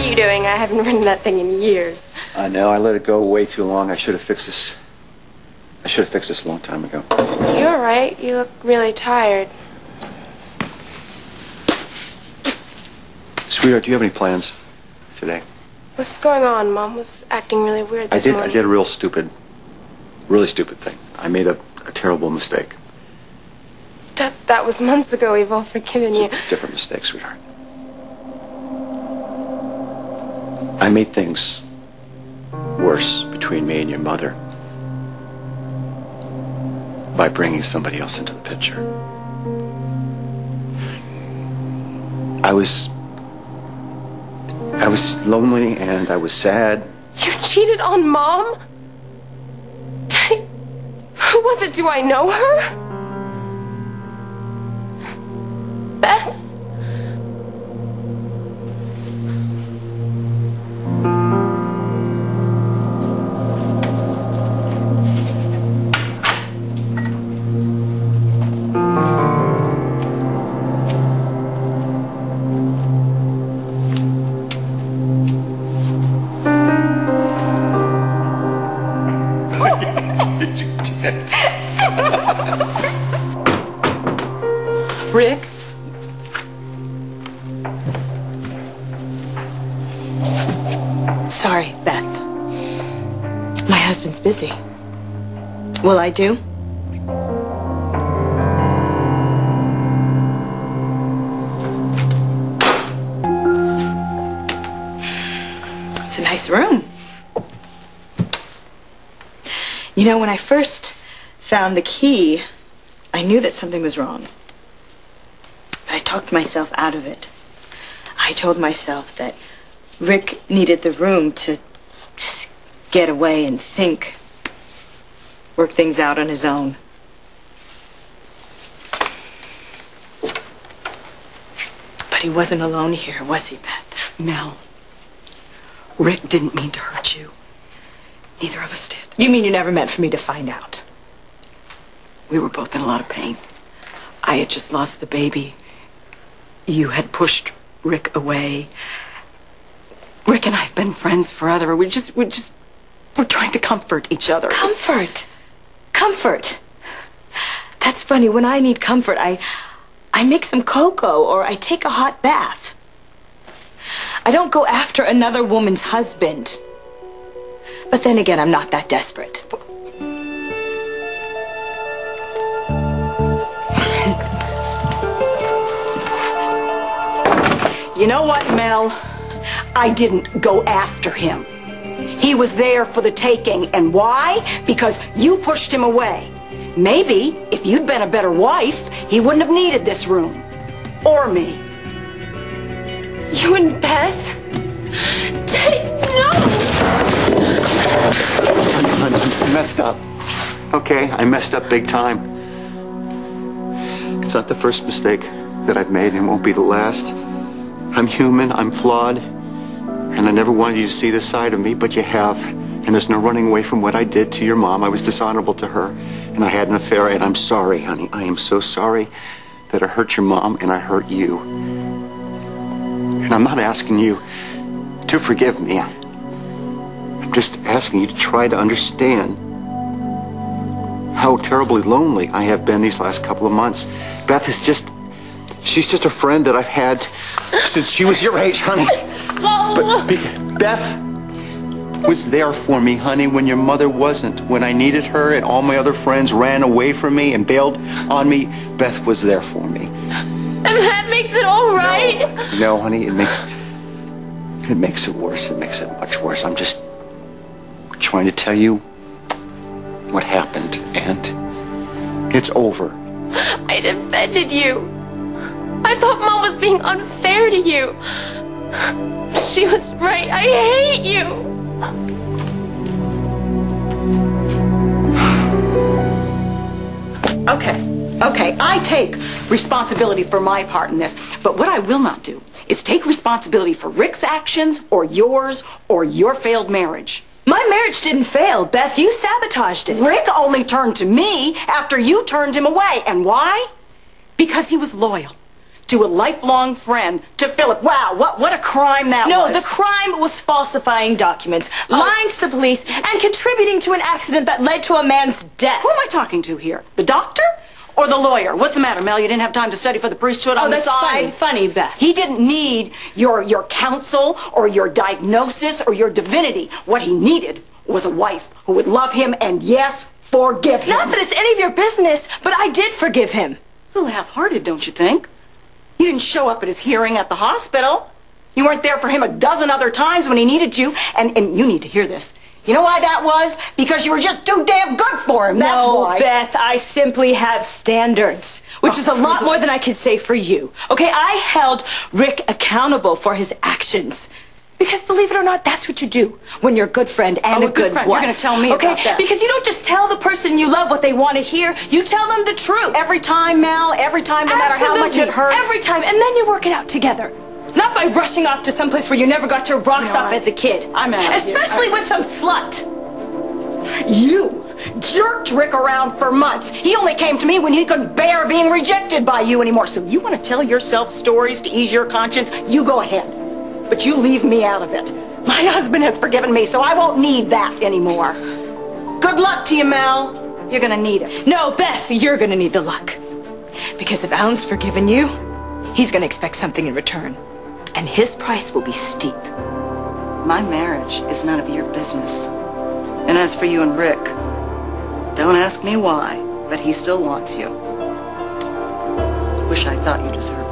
are you doing? I haven't ridden that thing in years. I know. I let it go way too long. I should have fixed this. I should have fixed this a long time ago. You're all right. You look really tired. Sweetheart, do you have any plans today? What's going on? Mom was acting really weird this morning. I did a really stupid thing. I made a terrible mistake. That was months ago. We've all forgiven you. It's a different mistake, sweetheart. I made things worse between me and your mother by bringing somebody else into the picture. I was lonely and I was sad. You cheated on Mom? Who was it? Do I know her? Beth? Rick? Sorry, Beth. My husband's busy. Will I do? It's a nice room. You know, when I first found the key, I knew that something was wrong. But I talked myself out of it. I told myself that Rick needed the room to just get away and think, work things out on his own. But he wasn't alone here, was he, Beth? Mel, Rick didn't mean to hurt you. Neither of us did. You mean you never meant for me to find out? We were both in a lot of pain. I had just lost the baby. You had pushed Rick away. Rick and I have been friends forever. We're trying to comfort each other. Comfort? Comfort? That's funny. When I need comfort, I make some cocoa or I take a hot bath. I don't go after another woman's husband. But then again, I'm not that desperate. You know what, Mel? I didn't go after him. He was there for the taking. And why? Because you pushed him away. Maybe, if you'd been a better wife, he wouldn't have needed this room. Or me. You and Beth? No! Honey, I messed up. Okay, I messed up big time. It's not the first mistake that I've made and won't be the last. I'm human, I'm flawed, and I never wanted you to see this side of me, but you have. And there's no running away from what I did to your mom. I was dishonorable to her, and I had an affair, and I'm sorry, honey. I am so sorry that I hurt your mom and I hurt you. And I'm not asking you to forgive me. I'm just asking you to try to understand how terribly lonely I have been these last couple of months. Beth is she's just a friend that I've had since she was your age, honey. But Beth was there for me, honey, when your mother wasn't. When I needed her and all my other friends ran away from me and bailed on me, Beth was there for me. And that makes it all right? No, honey, it makes it worse. It makes it much worse. I'm just trying to tell you what happened, and it's over. I defended you. I thought Mom was being unfair to you. She was right. I hate you. Okay, I take responsibility for my part in this, but what I will not do is take responsibility for Rick's actions or yours or your failed marriage. My marriage didn't fail, Beth. You sabotaged it. Rick only turned to me after you turned him away. And why? Because he was loyal to a lifelong friend to Philip. Wow, what a crime that was. No, the crime was falsifying documents, lying to the police, and contributing to an accident that led to a man's death. Who am I talking to here? The doctor or the lawyer? What's the matter, Mel? You didn't have time to study for the priesthood on the side? Oh, that's funny, Beth. He didn't need your counsel or your diagnosis or your divinity. What he needed was a wife who would love him and, yes, forgive him. Not that it's any of your business, but I did forgive him. It's a little half-hearted, don't you think? You didn't show up at his hearing at the hospital. You weren't there for him a dozen other times when he needed you. And you need to hear this. You know why that was? Because you were just too damn good for him. That's why. No, Beth, I simply have standards, which is a lot more than I could say for you. Okay, I held Rick accountable for his actions. Because believe it or not, that's what you do when you're a good friend and a good wife. You're going to tell me about that. Because you don't just tell the person you love what they want to hear. You tell them the truth. Every time, Mel. Every time, no matter how much it hurts. Every time. And then you work it out together. Not by rushing off to someplace where you never got your rocks off as a kid. I'm out of here. Especially with some slut. You jerked Rick around for months. He only came to me when he couldn't bear being rejected by you anymore. So you want to tell yourself stories to ease your conscience? You go ahead. But you leave me out of it. My husband has forgiven me, so I won't need that anymore. Good luck to you, Mel. You're gonna need it. No, Beth, you're gonna need the luck. Because if Alan's forgiven you, he's gonna expect something in return. And his price will be steep. My marriage is none of your business. And as for you and Rick, don't ask me why, but he still wants you. Wish I thought you deserved it.